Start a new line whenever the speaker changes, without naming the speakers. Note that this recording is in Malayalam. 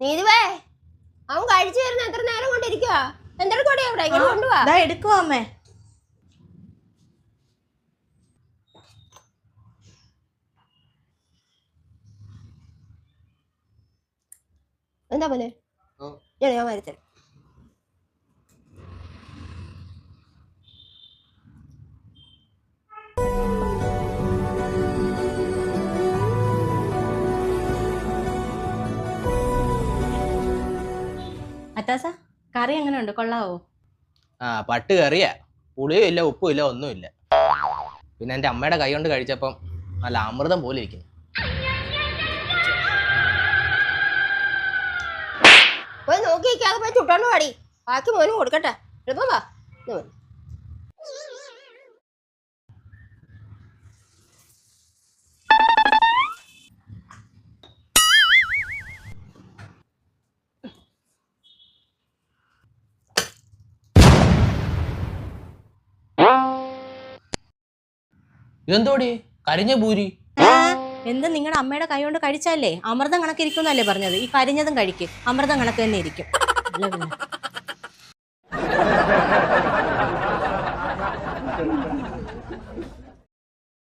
നീതുവേ അവൻ കഴിച്ചു വരുന്ന എത്ര നേരം കൊണ്ടിരിക്കുക? എന്തൊരു കൊടിയാ ഇവിടെ ഇങ്ങനെ കൊണ്ടുപോവാ?
എടുക്കുവാ അമ്മേ.
എന്താ പോലെ ഞാൻ വരുത്തരാം.
അത്താസ കറി എങ്ങനെ ഉണ്ട്, കൊള്ളാവോ?
പട്ട് കറിയാ, പുളിയും ഇല്ല ഉപ്പും ഇല്ല ഒന്നുമില്ല. പിന്നെ എൻ്റെ അമ്മയുടെ കൈ കൊണ്ട് കഴിച്ചപ്പം നല്ല അമൃതം പോലെ ഇരിക്കുന്നു.
പോയി നോക്കിയിരിക്കാതെ പോയി ചുട്ടോണ്ട് പാടി, ബാക്കി മോനും കൊടുക്കട്ടെ. എളുപ്പം വാ.
ഇതെന്തോടി കരിഞ്ഞ പൂരി?
എന്ത് നിങ്ങളുടെ അമ്മയുടെ കൈ കൊണ്ട് കഴിച്ചാലേ അമൃതം കണക്കിരിക്കുന്നല്ലേ പറഞ്ഞത്? ഈ കരിഞ്ഞതും കഴിക്കും, അമൃതം കണക്ക് തന്നെ ഇരിക്കും.